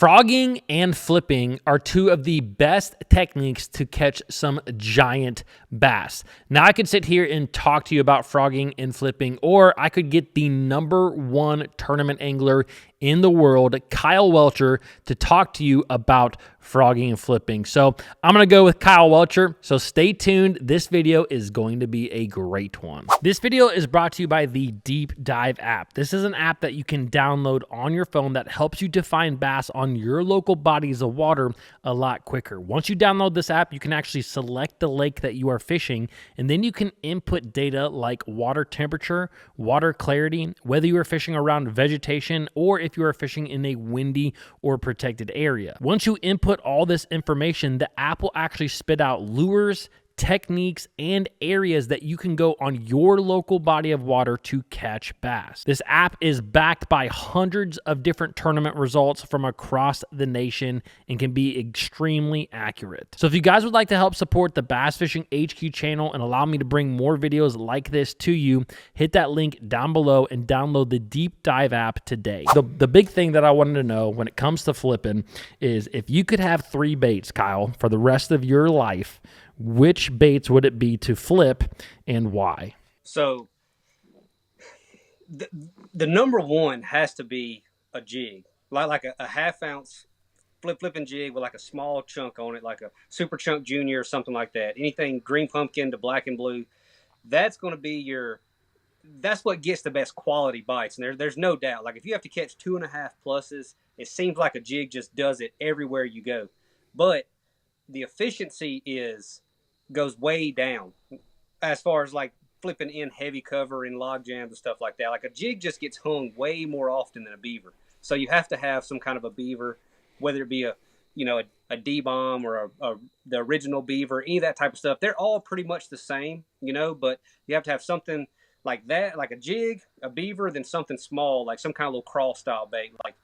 Frogging and flipping are two of the best techniques to catch some giant bass. Now, I could sit here and talk to you about frogging and flipping, or I could get the #1 tournament angler in the world, Kyle Welcher, to talk to you about frogging and flipping. So I'm going to go with Kyle Welcher, so stay tuned. This video is going to be a great one. This video is brought to you by the Deep Dive app. This is an app that you can download on your phone that helps you to find bass on your local bodies of water a lot quicker. Once you download this app, you can actually select the lake that you are fishing, and then you can input data like water temperature, water clarity, whether you are fishing around vegetation, or if you are fishing in a windy or protected area. Once you input all this information, the app will actually spit out lures, techniques, and areas that you can go on your local body of water to catch bass. This app is backed by hundreds of different tournament results from across the nation and can be extremely accurate. So if you guys would like to help support the Bass Fishing HQ channel and allow me to bring more videos like this to you, hit that link down below and download the Deep Dive app today. The big thing that I wanted to know when it comes to flipping is if you could have 3 baits, Kyle, for the rest of your life, which baits would it be to flip and why? So the #1 has to be a jig, like a half-ounce flipping jig with like a small chunk on it, like a Super Chunk Junior or something like that. Anything green pumpkin to black and blue, that's going to be that's what gets the best quality bites. And there's no doubt. Like if you have to catch 2.5 pluses, it seems like a jig just does it everywhere you go. But the efficiency goes way down as far as like flipping in heavy cover and log jams and stuff like that. Like a jig just gets hung way more often than a beaver. So you have to have some kind of a beaver, whether it be a D-bomb or the original beaver, any of that type of stuff. They're all pretty much the same, but you have to have something like that, like a jig, a beaver, then something small, like some kind of little crawl style bait. Like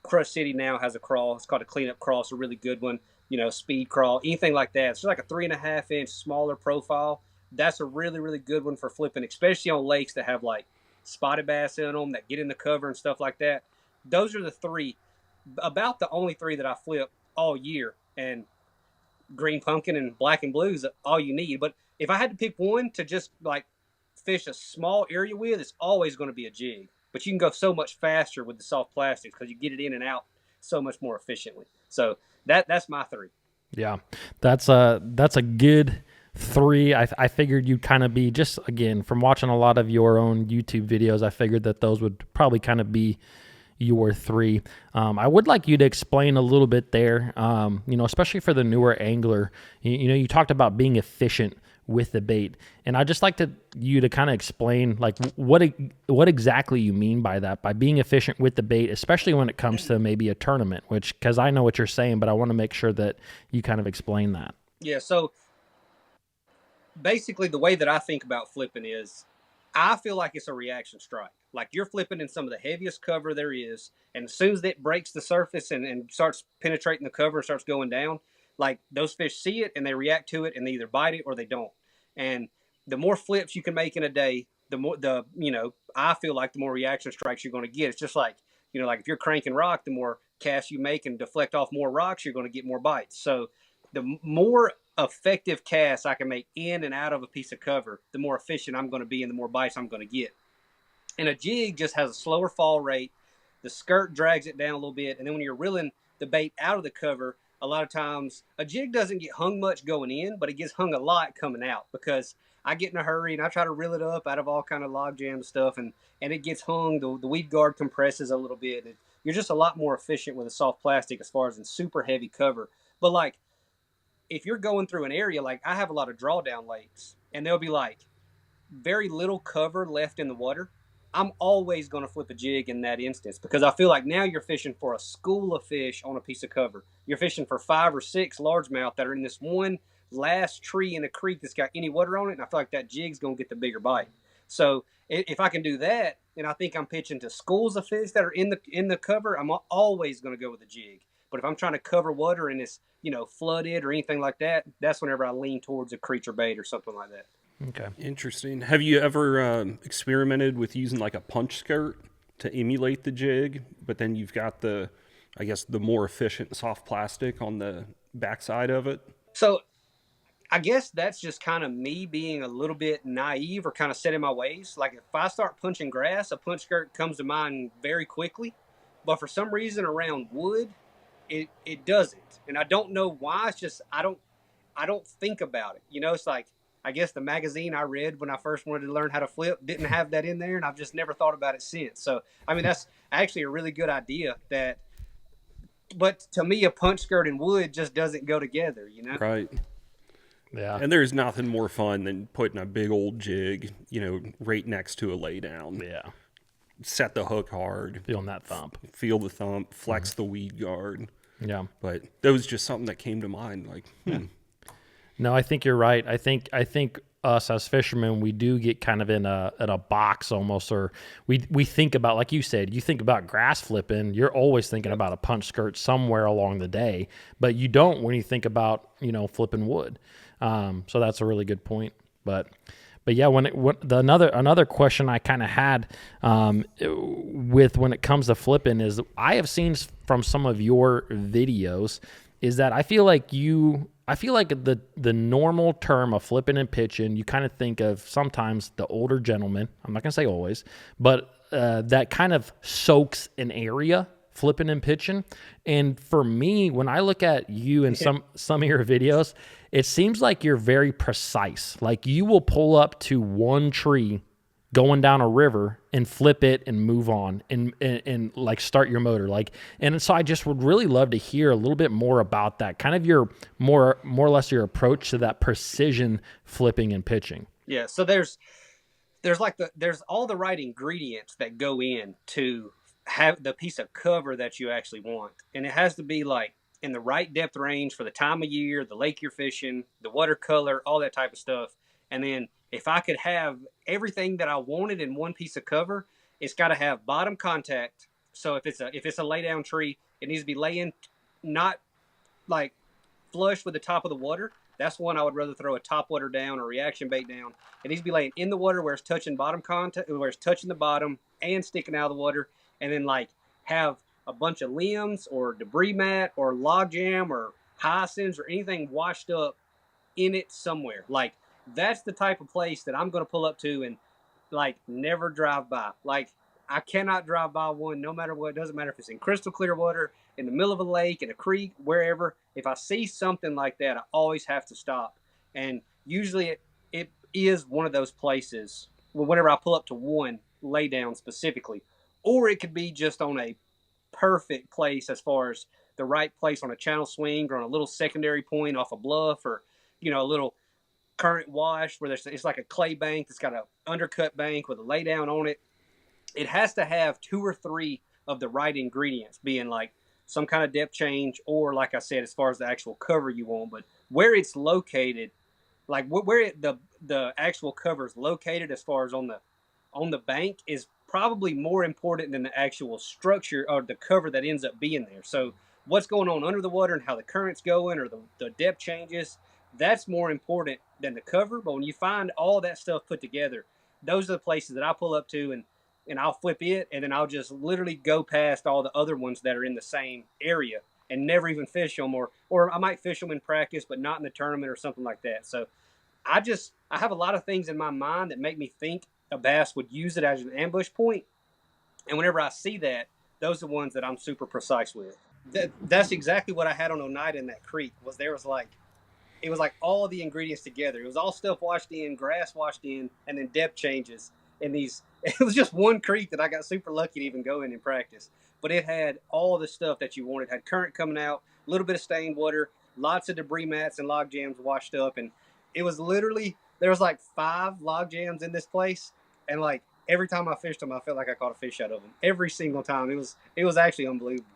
Crush City now has a crawl. It's called a cleanup crawl. It's a really good one. Speed crawl, anything like that. It's like a 3.5 inch smaller profile. That's a really, really good one for flipping, especially on lakes that have like spotted bass in them that get in the cover and stuff like that. Those are the 3, about the only 3 that I flip all year. And green pumpkin and black and blue is all you need. But if I had to pick one to just like fish a small area with, it's always going to be a jig. But you can go so much faster with the soft plastics because you get it in and out so much more efficiently. So that's my 3. Yeah, that's a good 3. I figured you'd kind of be, just again from watching a lot of your own YouTube videos, I figured that those would probably kind of be your 3. I would like you to explain a little bit there, especially for the newer angler. You talked about being efficient with the bait, and I'd just like you to kind of explain like what exactly you mean by that, by being efficient with the bait, especially when it comes to maybe a tournament, because I know what you're saying, but I want to make sure that you kind of explain that. Yeah, so basically the way that I think about flipping is I feel like it's a reaction strike. Like you're flipping in some of the heaviest cover there is, and as soon as it breaks the surface and starts penetrating the cover and starts going down, like those fish see it and they react to it and they either bite it or they don't. And the more flips you can make in a day, I feel like the more reaction strikes you're going to get. It's just like, like if you're cranking rock, the more casts you make and deflect off more rocks, you're going to get more bites. So the more effective casts I can make in and out of a piece of cover, the more efficient I'm going to be and the more bites I'm going to get. And a jig just has a slower fall rate. The skirt drags it down a little bit. And then when you're reeling the bait out of the cover, a lot of times a jig doesn't get hung much going in, but it gets hung a lot coming out because I get in a hurry and I try to reel it up out of all kind of log jam stuff, and it gets hung. The weed guard compresses a little bit. You're just a lot more efficient with a soft plastic as far as in super heavy cover. But like if you're going through an area, like I have a lot of drawdown lakes, and there'll be like very little cover left in the water. I'm always going to flip a jig in that instance because I feel like now you're fishing for a school of fish on a piece of cover. You're fishing for 5 or 6 largemouth that are in this one last tree in a creek that's got any water on it, and I feel like that jig's going to get the bigger bite. So if I can do that, and I think I'm pitching to schools of fish that are in the cover, I'm always going to go with a jig. But if I'm trying to cover water and it's flooded or anything like that, that's whenever I lean towards a creature bait or something like that. Okay. Interesting. Have you ever experimented with using like a punch skirt to emulate the jig, but then you've got the I guess, the more efficient soft plastic on the backside of it? So I guess that's just kind of me being a little bit naive or kind of set in my ways. Like if I start punching grass, a punch skirt comes to mind very quickly. But for some reason around wood, it doesn't. And I don't know why. It's just I don't think about it. You know, it's like I guess the magazine I read when I first wanted to learn how to flip didn't have that in there, and I've just never thought about it since. So I mean that's actually a really good idea that but to me a punch skirt and wood just doesn't go together, you know? Right. Yeah. And there's nothing more fun than putting a big old jig, you know, right next to a lay down. Yeah. Set the hook hard. Feeling that thump. Feel the thump, flex the weed guard. Yeah. But that was just something that came to mind. Like, No, I think you're right. I think us as fishermen, we do get kind of in a box almost, or we think about, like you said, you think about grass flipping, you're always thinking about a punch skirt somewhere along the day, but you don't when you think about, you know, flipping wood. So that's a really good point. But yeah, another question I kind of had with when it comes to flipping is I have seen from some of your videos is that I feel like the normal term of flipping and pitching, you kind of think of sometimes the older gentleman, I'm not going to say always, but that kind of soaks an area, flipping and pitching. And for me, when I look at you and some of your videos, it seems like you're very precise. Like you will pull up to one tree going down a river and flip it and move on and like start your motor. Like, and so I just would really love to hear a little bit more about that, kind of your more or less your approach to that precision flipping and pitching. Yeah. So there's all the right ingredients that go in to have the piece of cover that you actually want. And it has to be like in the right depth range for the time of year, the lake you're fishing, the watercolor, all that type of stuff. And then if I could have everything that I wanted in one piece of cover, it's got to have bottom contact. So if it's a lay down tree, it needs to be laying not like flush with the top of the water. That's one I would rather throw a top water down or reaction bait down. It needs to be laying in the water where it's touching bottom contact, where it's touching the bottom and sticking out of the water. And then like have a bunch of limbs or debris mat or log jam or hyacinths or anything washed up in it somewhere. Like that's the type of place that I'm going to pull up to and like never drive by. Like I cannot drive by one no matter what. It doesn't matter if it's in crystal clear water, in the middle of a lake, in a creek, wherever. If I see something like that, I always have to stop. And usually it is one of those places whenever I pull up to one lay down specifically, or it could be just on a perfect place as far as the right place on a channel swing or on a little secondary point off a bluff or, you know, a little current wash where it's like a clay bank that's got an undercut bank with a lay down on it. It has to have 2 or 3 of the right ingredients, being like some kind of depth change or, like I said, as far as the actual cover you want. But where it's located, like where the actual cover is located as far as on the bank is probably more important than the actual structure or the cover that ends up being there. So what's going on under the water and how the current's going or the depth changes, that's more important than the cover. But when you find all that stuff put together, those are the places that I pull up to and I'll flip it, and then I'll just literally go past all the other ones that are in the same area and never even fish them, or I might fish them in practice, but not in the tournament or something like that. So I have a lot of things in my mind that make me think a bass would use it as an ambush point. And whenever I see that, those are the ones that I'm super precise with. That's exactly what I had on Oneida in that creek. It was like all of the ingredients together. It was all stuff washed in, grass washed in, and then depth changes. And it was just one creek that I got super lucky to even go in and practice. But it had all the stuff that you wanted. It had current coming out, a little bit of stained water, lots of debris mats and log jams washed up. And it was literally, there was like 5 log jams in this place. And like every time I fished them, I felt like I caught a fish out of them. Every single time. It was actually unbelievable.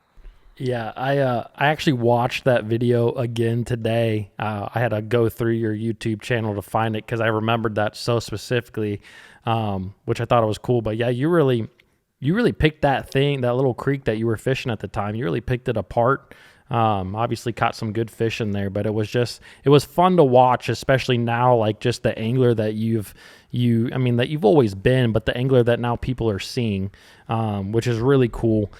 Yeah, I actually watched that video again today. I had to go through your YouTube channel to find it because I remembered that so specifically, which I thought it was cool. But yeah, you really picked that little creek that you were fishing at the time. You really picked it apart. Obviously caught some good fish in there, but it was fun to watch, especially now, like just the angler that you've always been, but the angler that now people are seeing, which is really cool.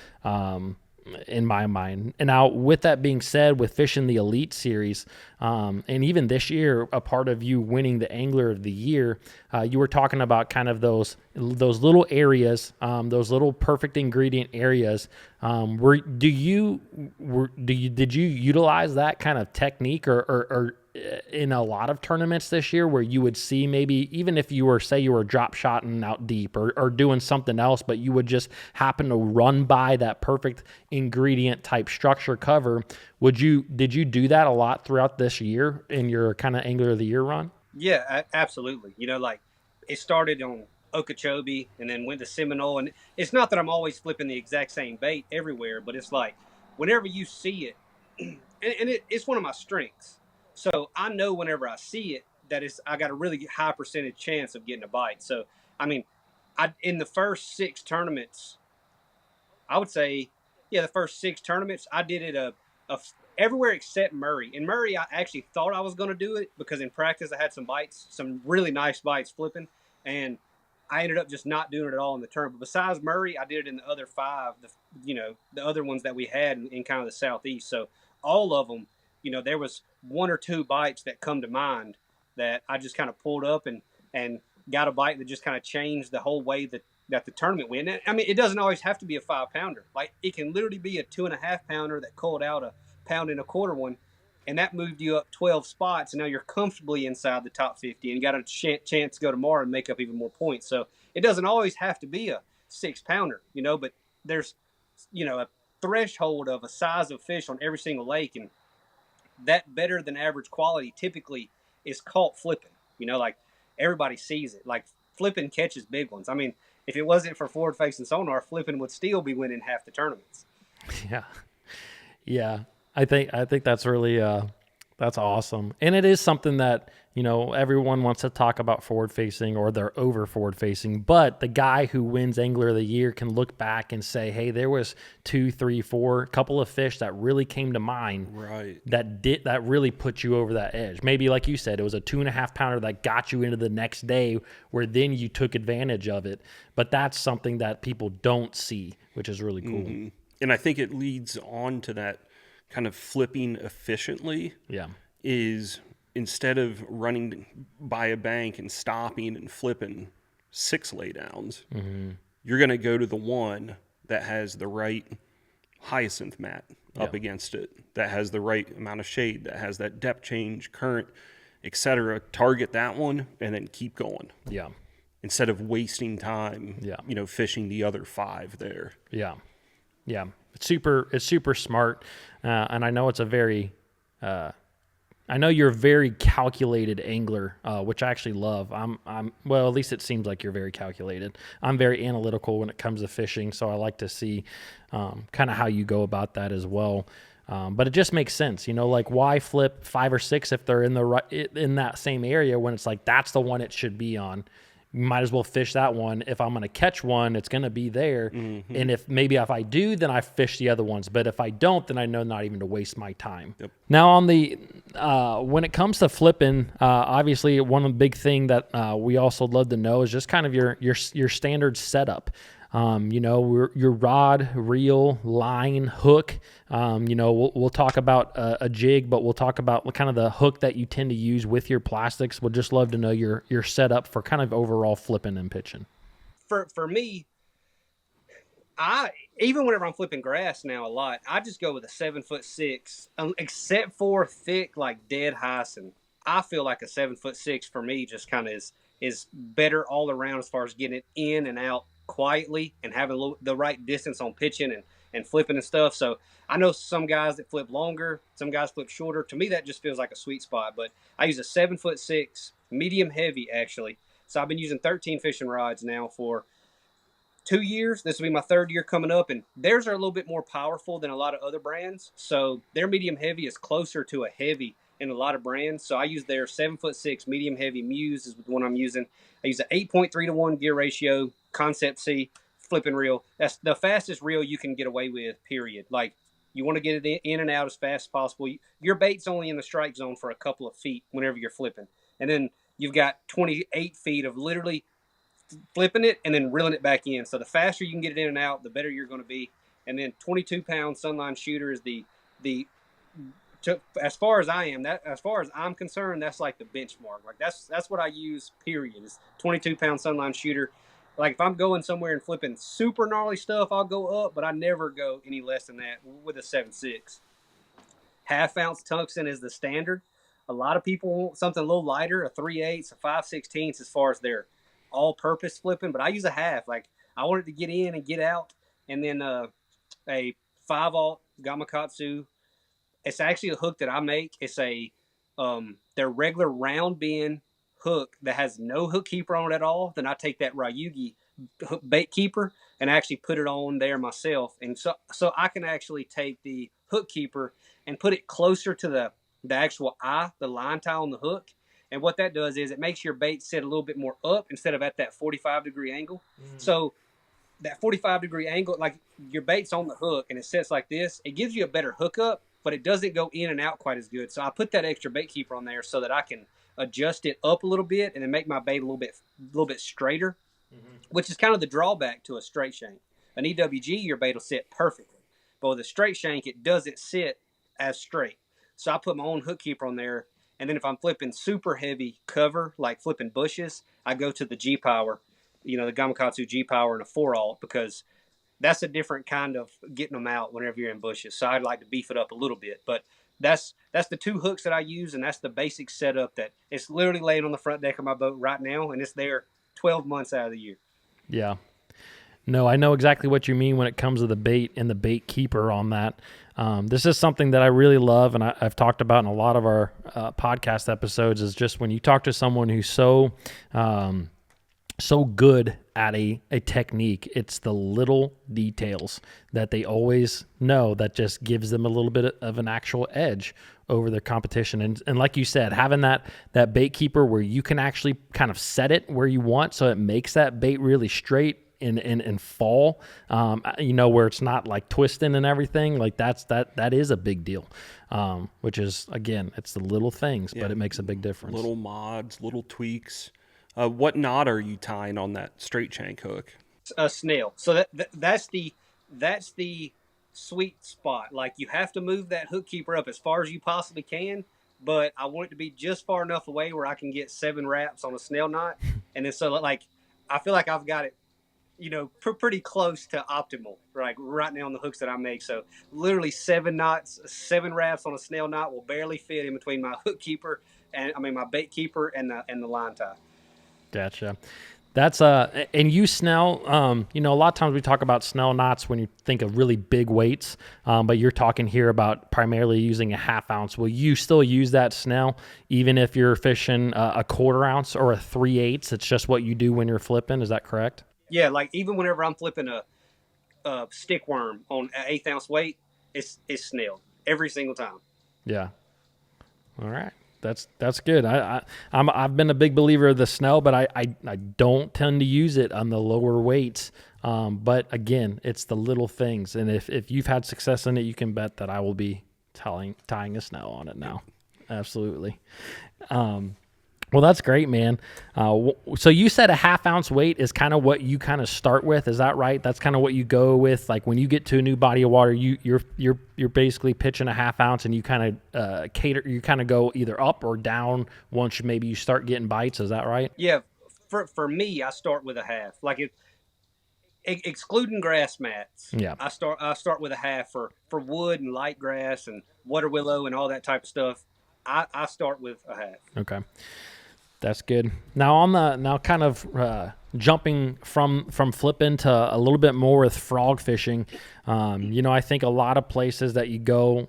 in my mind. And now, with that being said, with fishing the Elite Series, and even this year, a part of you winning the Angler of the Year, you were talking about kind of those little areas, those little perfect ingredient areas. Did you utilize that kind of technique, or in a lot of tournaments this year, where you would see, maybe even if you were, say you were drop shotting out deep or doing something else, but you would just happen to run by that perfect ingredient type structure cover? Did you do that a lot throughout this year in your kind of Angler of the Year run? Yeah, absolutely. Like it started on Okeechobee and then went to Seminole. And it's not that I'm always flipping the exact same bait everywhere, but it's like whenever you see it, and it's one of my strengths. So I know whenever I see it that I got a really high percentage chance of getting a bite. So, I mean, in the first 6 tournaments, I would say, yeah, the first 6 tournaments, I did it everywhere except Murray. In Murray, I actually thought I was going to do it because in practice I had some bites, some really nice bites flipping, and I ended up just not doing it at all in the tournament. But besides Murray, I did it in the other 5, the other ones that we had in kind of the southeast. So all of them, there was 1 or 2 bites that come to mind that I just kind of pulled up and got a bite that just kind of changed the whole way that the tournament went. I mean, it doesn't always have to be a 5-pounder. Like, it can literally be a 2.5-pounder that culled out a 1.25-pound one, and that moved you up 12 spots, and now you're comfortably inside the top 50, and you got a chance to go tomorrow and make up even more points. So it doesn't always have to be a 6-pounder, but there's, a threshold of a size of fish on every single lake, and that better than average quality typically is caught flipping. Like, everybody sees it. Like, flipping catches big ones. I mean, if it wasn't for forward-facing sonar, flipping would still be winning half the tournaments. Yeah. Yeah. I think that's really, that's awesome. And it is something that, everyone wants to talk about forward facing, or they're over forward facing, but the guy who wins Angler of the Year can look back and say, hey, there was 2, 3, 4, couple of fish that really came to mind. Right. That really put you over that edge. Maybe, like you said, it was a 2.5-pounder that got you into the next day, where then you took advantage of it. But that's something that people don't see, which is really cool. Mm-hmm. And I think it leads on to that kind of flipping efficiently. Yeah. Is instead of running by a bank and stopping and flipping 6 laydowns, you're going to go to the one that has the right hyacinth mat up against it, that has the right amount of shade, that has that depth change, current, etc. Target that one and then keep going. Yeah. Instead of wasting time, fishing the other 5 there. Yeah. Yeah. It's super smart. And I know it's a very, I know you're a very calculated angler, which I actually love. Well, at least it seems like you're very calculated. I'm very analytical when it comes to fishing, so I like to see kind of how you go about that as well. But it just makes sense, like, why flip 5 or 6 if they're in that same area, when it's like that's the one it should be on. You might as well fish that one. If I'm going to catch one, it's going to be there. Mm-hmm. And if I do, then I fish the other ones. But if I don't, then I know not even to waste my time. Yep. Now, on the when it comes to flipping, obviously one of the big thing that we also love to know is just kind of your standard setup. Your rod, reel, line, hook. We'll talk about a jig, but we'll talk about kind of the hook that you tend to use with your plastics. We'd just love to know your setup for kind of overall flipping and pitching. For me, even whenever I'm flipping grass now a lot, I just go with a 7'6", except for thick, like dead hyacinth. I feel like a 7'6" for me just kind of is better all around as far as getting it in and out quietly and having the right distance on pitching and flipping and stuff. So I know some guys that flip longer, some guys flip shorter. To me, that just feels like a sweet spot. But I use a 7'6", medium heavy actually. So I've been using 13 fishing rods now for 2 years. This will be my 3rd year coming up, and theirs are a little bit more powerful than a lot of other brands. So their medium heavy is closer to a heavy in a lot of brands. So I use their 7'6" medium heavy Muse is the one I'm using. I use an 8.3 to 1 gear ratio, Concept C flipping reel. That's the fastest reel you can get away with, period. Like, you want to get it in and out as fast as possible. Your bait's only in the strike zone for a couple of feet whenever you're flipping. And then you've got 28 feet of literally flipping it and then reeling it back in. So the faster you can get it in and out, the better you're going to be. and then 22-pound Sunline shooter is the as far as I'm concerned, that's like the benchmark. Like that's what I use. Period. Is 22-pound Sunline shooter. Like if I'm going somewhere and flipping super gnarly stuff, I'll go up, but I never go any less than that with a 7.6. Half-ounce tungsten is the standard. A lot of people want something a little lighter, a 3/8, a 5/16 as far as their all-purpose flipping, but I use a half. Like I want it to get in and get out, and then a 5/0 Gamakatsu. It's actually a hook that I make. It's their regular round bend hook that has no hook keeper on it at all. Then I take that Ryugi bait keeper and actually put it on there myself. And so I can actually take the hook keeper and put it closer to the actual the line tie on the hook. And what that does is it makes your bait sit a little bit more up instead of at that 45-degree angle. So that 45-degree angle, like your bait's on the hook and it sits like this, it gives you a better hookup, but it doesn't go in and out quite as good. So I put that extra bait keeper on there so that I can adjust it up a little bit and then make my bait a little bit straighter, which is kind of the drawback to a straight shank. An EWG, your bait will sit perfectly, but with a straight shank, it doesn't sit as straight. So I put my own hook keeper on there, and then if I'm flipping super heavy cover, like flipping bushes, I go to the G-Power, the Gamakatsu G-Power and a 4/0, because that's a different kind of getting them out whenever you're in bushes. So I'd like to beef it up a little bit, but that's the two hooks that I use, and that's the basic setup that it's literally laying on the front deck of my boat right now, and it's there 12 months out of the year. Yeah. No, I know exactly what you mean when it comes to the bait and the bait keeper on that. This is something that I really love, and I've talked about in a lot of our podcast episodes, is just when you talk to someone who's so good at a technique, it's the little details that they always know that just gives them a little bit of an actual edge over their competition. And like you said, having that bait keeper where you can actually kind of set it where you want so it makes that bait really straight and fall, where it's not like twisting and everything, like that is a big deal, which is, again, it's the little things, but it makes a big difference. Little mods, little tweaks. What knot are you tying on that straight shank hook? A snail. So that's the sweet spot. Like you have to move that hook keeper up as far as you possibly can, but I want it to be just far enough away where I can get 7 wraps on a snail knot. And then so like I feel like I've got it, pretty close to optimal, right now on the hooks that I make. So literally 7 knots, 7 wraps on a snail knot will barely fit in between my hook keeper and my bait keeper and the line tie. Gotcha. That's and you snell, a lot of times we talk about snell knots when you think of really big weights, but you're talking here about primarily using a 1/2 ounce. Will you still use that snell even if you're fishing a 1/4 ounce or a 3/8? It's just what you do when you're flipping. Is that correct? Yeah. Like even whenever I'm flipping a stick worm on an 1/8 ounce weight, it's snelled every single time. Yeah. All right. That's good. I've been a big believer of the snell, but I don't tend to use it on the lower weights. But again, it's the little things, and if you've had success in it, you can bet that I will be tying a snell on it now. Absolutely. Well, that's great, man. So you said a 1/2 ounce weight is kind of what you kind of start with. Is that right? That's kind of what you go with. Like when you get to a new body of water, you're basically pitching a 1/2 ounce, and you kind of you kind of go either up or down once maybe you start getting bites. Is that right? Yeah. For me, I start with a 1/2. Like excluding grass mats. Yeah. I start with a 1/2 for wood and light grass and water willow and all that type of stuff. I start with a 1/2. Okay. That's good. Now kind of jumping from flipping to a little bit more with frog fishing. I think a lot of places that you go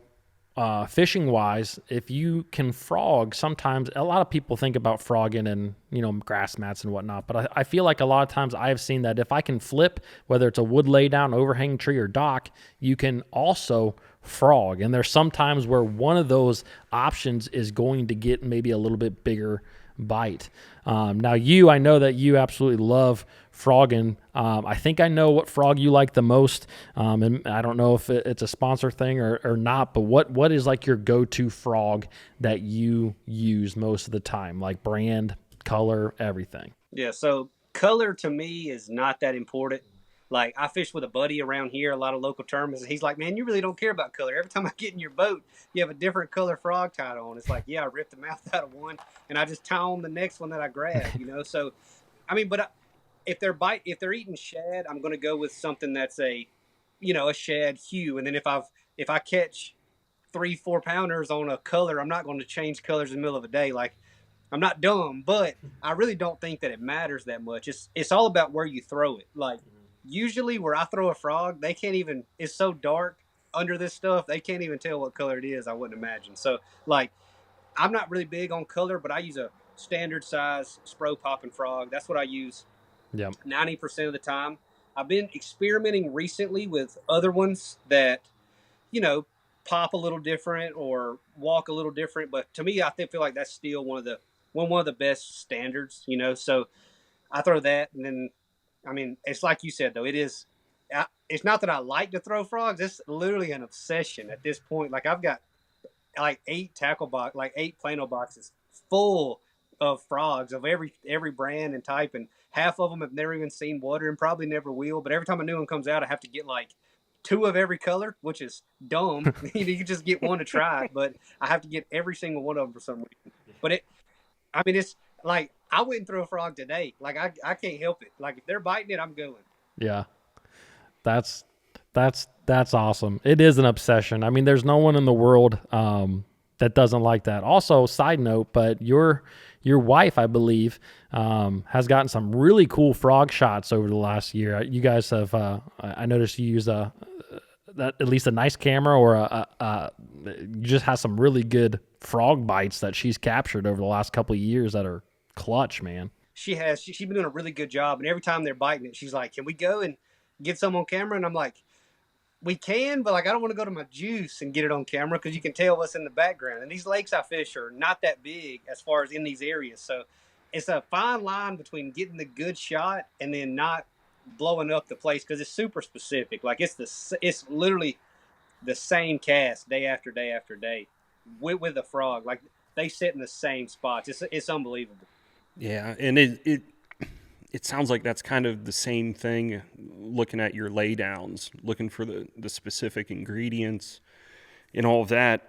fishing wise, if you can frog, sometimes a lot of people think about frogging and grass mats and whatnot. But I feel like a lot of times I have seen that if I can flip, whether it's a wood laydown, overhanging tree, or dock, you can also frog. And there's some times where one of those options is going to get maybe a little bit bigger bite. Now I know that you absolutely love frogging. I think I know what frog you like the most, and I don't know if it's a sponsor thing or not, but what is like your go-to frog that you use most of the time, like brand, color, everything? Yeah, so color to me is not that important. Like I fish with a buddy around here, a lot of local tournaments, and he's like, "Man, you really don't care about color. Every time I get in your boat, you have a different color frog tied on." It's like, yeah, I ripped the mouth out of one, and I just tie on the next one that I grab. So I mean, but if they're eating shad, I'm going to go with something that's a shad hue, and then if I catch 3-4 pounders on a color, I'm not going to change colors in the middle of a day. Like I'm not dumb, but I really don't think that it matters that much. It's all about where you throw it. Like usually where I throw a frog, they can't even. It's so dark under this stuff, they can't even tell what color it is. I wouldn't imagine. So like I'm not really big on color, but I use a standard size Spro popping frog. That's what I use. Yep. 90% of the time. I've been experimenting recently with other ones that, pop a little different or walk a little different. But to me, I feel like that's still one of the best standards. So I throw that, and then, I mean, it's like you said though. It's not that I like to throw frogs. It's literally an obsession at this point. Like I've got like 8 Plano boxes full of frogs of every brand and type, and half of them have never even seen water and probably never will. But every time a new one comes out, I have to get like 2 of every color, which is dumb. You can just get one to try, but I have to get every single one of them for some reason. But it's like I wouldn't throw a frog today. Like I can't help it. Like if they're biting it, I'm going. Yeah. That's awesome. It is an obsession. I mean, there's no one in the world that doesn't like that. Also, side note, but your wife, I believe, has gotten some really cool frog shots over the last year. You guys have, I noticed you use at least a nice camera, or you just have some really good frog bites that she's captured over the last couple of years that are clutch, man. She has. She's been doing a really good job, and every time they're biting it, she's like, "Can we go and get some on camera?" And I'm like, we can, but like I don't want to go to my juice and get it on camera because you can tell what's in the background. And these lakes I fish are not that big as far as in these areas, so it's a fine line between getting the good shot and then not blowing up the place because it's super specific. Like it's literally the same cast day after day after day with a frog. Like they sit in the same spots. It's unbelievable. Yeah, and it sounds like that's kind of the same thing, looking at your laydowns, looking for the specific ingredients and all of that.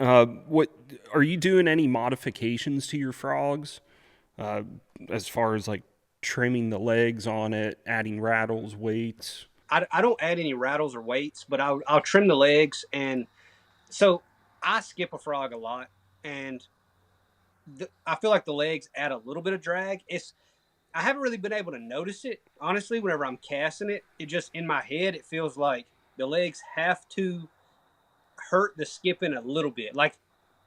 What are you doing any modifications to your frogs as far as like trimming the legs on it, adding rattles, weights? I don't add any rattles or weights, but I'll trim the legs. And so I skip a frog a lot, and I feel like the legs add a little bit of drag. I haven't really been able to notice it, honestly, whenever I'm casting it. It just, in my head, it feels like the legs have to hurt the skipping a little bit. Like,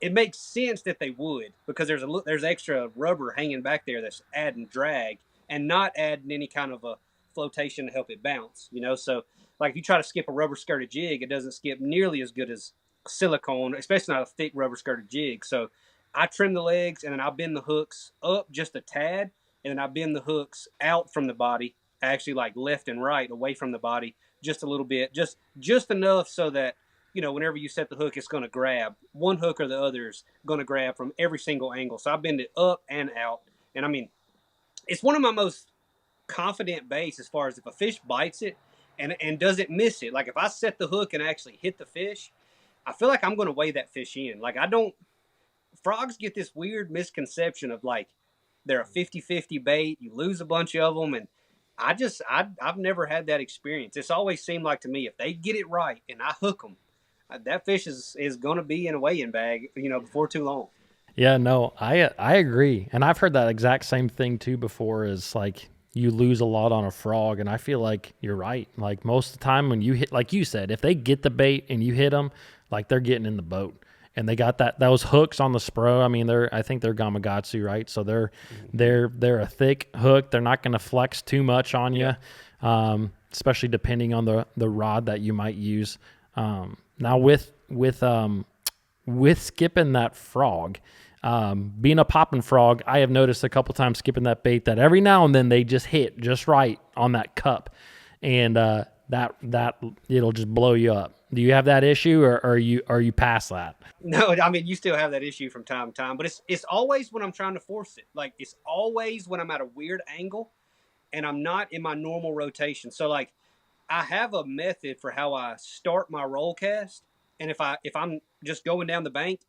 it makes sense that they would, because there's extra rubber hanging back there that's adding drag and not adding any kind of a flotation to help it bounce, So, like, if you try to skip a rubber-skirted jig, it doesn't skip nearly as good as silicone, especially not a thick rubber-skirted jig. So, I trim the legs, and then I bend the hooks up just a tad, and then I bend the hooks out from the body, actually like left and right, away from the body, just a little bit, just enough so that, whenever you set the hook, it's going to grab. One hook or the other is going to grab from every single angle. So I bend it up and out. And I mean, it's one of my most confident baits as far as if a fish bites it and doesn't miss it. Like if I set the hook and actually hit the fish, I feel like I'm going to weigh that fish in. Like frogs get this weird misconception of like, they're a 50-50 bait. You lose a bunch of them. And I've never had that experience. It's always seemed like to me, if they get it right and I hook them, that fish is going to be in a weighing bag, before too long. Yeah, no, I agree. And I've heard that exact same thing too before, is like you lose a lot on a frog. And I feel like you're right. Like most of the time when you hit, like you said, if they get the bait and you hit them, like they're getting in the boat. And they got those hooks on the Spro. I mean, I think they're Gamakatsu, right? So they're a thick hook. They're not going to flex too much on you, especially depending on the rod that you might use. Now with skipping that frog, being a popping frog, I have noticed a couple times skipping that bait that every now and then they just hit just right on that cup, and that it'll just blow you up. Do you have that issue, or are you past that? No, I mean, you still have that issue from time to time, but it's always when I'm trying to force it. Like it's always when I'm at a weird angle and I'm not in my normal rotation. So like I have a method for how I start my roll cast, and if I'm just going down the bank,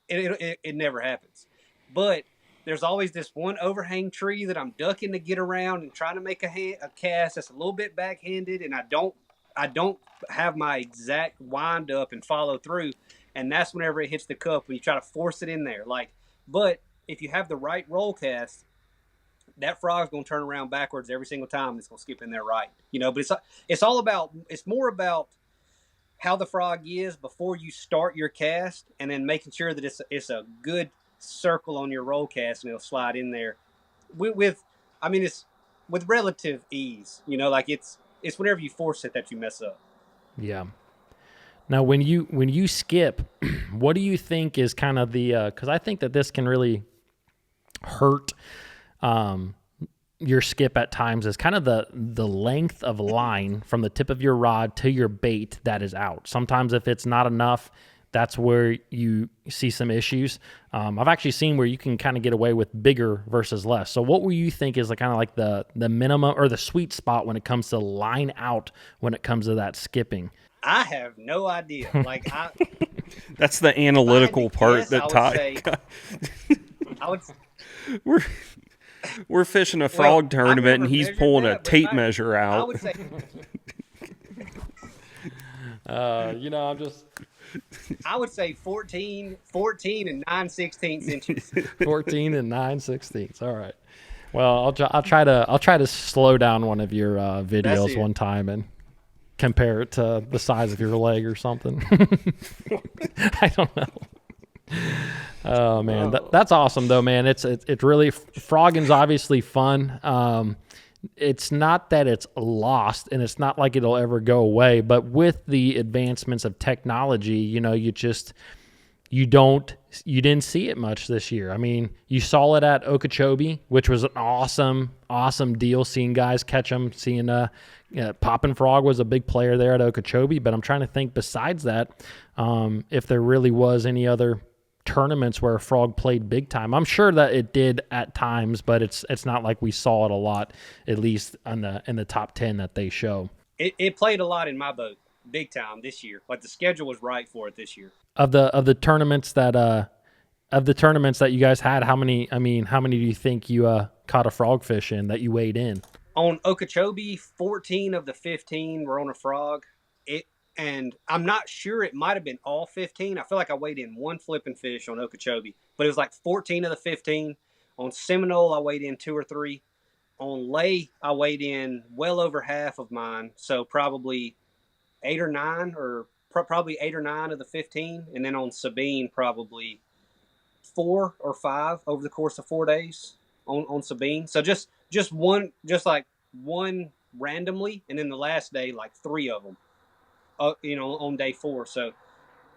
it never happens. But there's always this one overhang tree that I'm ducking to get around and trying to make a cast that's a little bit backhanded, and I don't have my exact wind up and follow through, and that's whenever it hits the cup when you try to force it in there. Like, but if you have the right roll cast, that frog's going to turn around backwards every single time. And it's going to skip in there right, you know. But it's more about how the frog is before you start your cast, and then making sure that it's a good circle on your roll cast, and it'll slide in there it's with relative ease, you know. Like it's whenever you force it that you mess up. Yeah. Now, when you skip, what do you think is kind of the? Because I think that this can really hurt your skip at times, is kind of the length of line from the tip of your rod to your bait that is out. Sometimes if it's not enough, that's where you see some issues. I've actually seen where you can kind of get away with bigger versus less. So what will you think is kind of like the minimum or the sweet spot when it comes to line out when it comes to that skipping? I have no idea. Like that's the analytical part that I would. We're fishing a frog tournament, and he's pulling a tape measure out. I would say, I'm just. I would say 14 and 9/16 inches. 14 and 9/16. All right. Well, I'll try to slow down one of your videos one time and compare it to the size of your leg or something. I don't know. Oh man, that's awesome though, man. It's really, frogging's obviously fun. It's not that it's lost, and it's not like it'll ever go away, but with the advancements of technology, you know, you didn't see it much this year. I mean, you saw it at Okeechobee, which was an awesome deal, seeing guys catch them, seeing Poppin' Frog was a big player there at Okeechobee, but I'm trying to think besides that, if there really was any other tournaments where a frog played big time. I'm sure that it did at times, but it's not like we saw it a lot, at least in the top 10 that they show. It played a lot in my boat, big time this year. Like the schedule was right for it this year. Of the tournaments that you guys had, how many do you think you caught a frog fish in that you weighed in? On Okeechobee, 14 of the 15 were on a frog. And I'm not sure, it might have been all 15. I feel like I weighed in one flipping fish on Okeechobee, but it was like 14 of the 15. On Seminole, I weighed in 2 or 3. On Lay, I weighed in well over half of mine, so probably 8 or 9, or probably 8 or 9 of the 15. And then on Sabine, probably 4 or 5 over the course of 4 days on Sabine. So just one randomly, and then the last day, like 3 of them. On day 4. So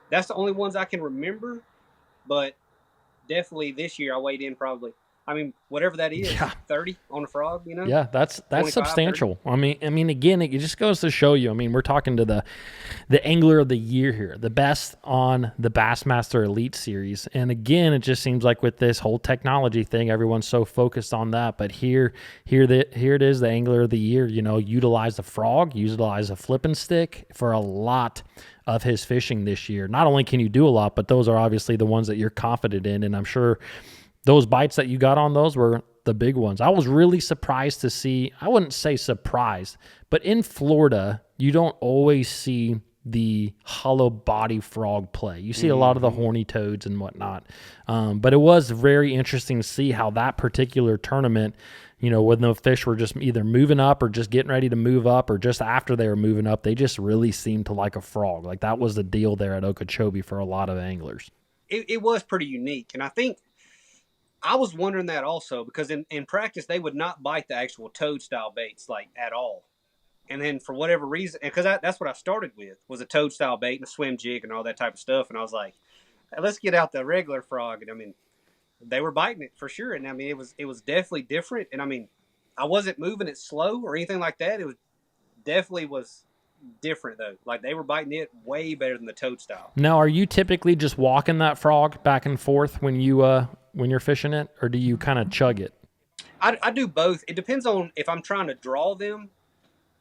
that's the only ones I can remember. But definitely this year I weighed in probably, whatever that is, 30 on a frog, you know? Yeah, that's substantial. 30. I mean, again, it just goes to show you. I mean, we're talking to the angler of the year here, the best on the Bassmaster Elite Series. And again, it just seems like with this whole technology thing, everyone's so focused on that. But here it is, the angler of the year. You know, utilize the frog, utilize a flipping stick for a lot of his fishing this year. Not only can you do a lot, but those are obviously the ones that you're confident in. And I'm sure those bites that you got on those were the big ones. I was really surprised to see, I wouldn't say surprised, but in Florida, you don't always see the hollow body frog play. You see a lot of the horny toads and whatnot. But it was very interesting to see how that particular tournament, you know, when the fish were just either moving up or just getting ready to move up, or just after they were moving up, they just really seemed to like a frog. Like that was the deal there at Okeechobee for a lot of anglers. It was pretty unique. And I think I was wondering that also, because in practice, they would not bite the actual toad style baits like at all. And then for whatever reason, because that's what I started with, was a toad style bait and a swim jig and all that type of stuff. And I was like, let's get out the regular frog. And they were biting it for sure. And it was definitely different. And I wasn't moving it slow or anything like that. It was definitely was different though. Like they were biting it way better than the toad style. Now, are you typically just walking that frog back and forth when you're fishing it, or do you kind of chug it? I do both. It depends on if I'm trying to draw them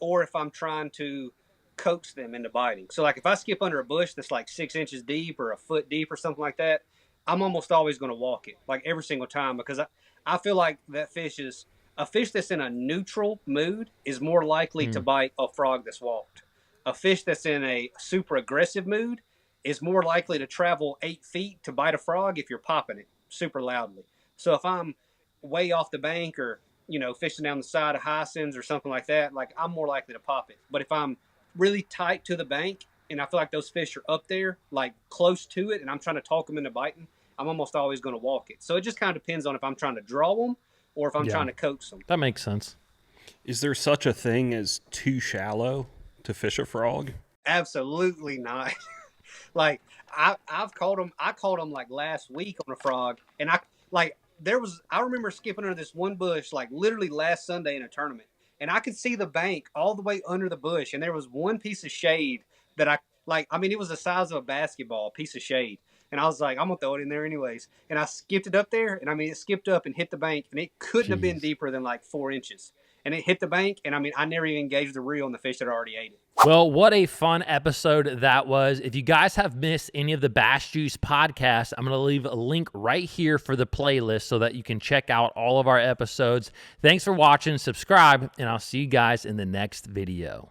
or if I'm trying to coax them into biting. So like if I skip under a bush that's like 6 inches deep or a foot deep or something like that, I'm almost always going to walk it, like every single time, because I feel like that fish is a fish that's in a neutral mood is more likely to bite a frog that's walked. A fish that's in a super aggressive mood is more likely to travel 8 feet to bite a frog if you're popping it super loudly. So if I'm way off the bank or, you know, fishing down the side of hyacinths or something like that, like I'm more likely to pop it. But if I'm really tight to the bank and I feel like those fish are up there, like close to it, and I'm trying to talk them into biting, I'm almost always going to walk it. So it just kind of depends on if I'm trying to draw them or if I'm trying to coax them. That makes sense. Is there such a thing as too shallow to fish a frog? Absolutely not. Like I've caught them. I caught them like last week on a frog, and I remember skipping under this one bush like literally last Sunday in a tournament, and I could see the bank all the way under the bush, and there was one piece of shade that I mean, it was the size of a basketball, piece of shade. And I was like, I'm going to throw it in there anyways. And I skipped it up there. And I mean, it skipped up and hit the bank. And it couldn't have been deeper than like 4 inches. And it hit the bank. And I mean, I never even engaged the reel on the fish that already ate it. Well, what a fun episode that was. If you guys have missed any of the Bass Juice podcasts, I'm going to leave a link right here for the playlist so that you can check out all of our episodes. Thanks for watching. Subscribe. And I'll see you guys in the next video.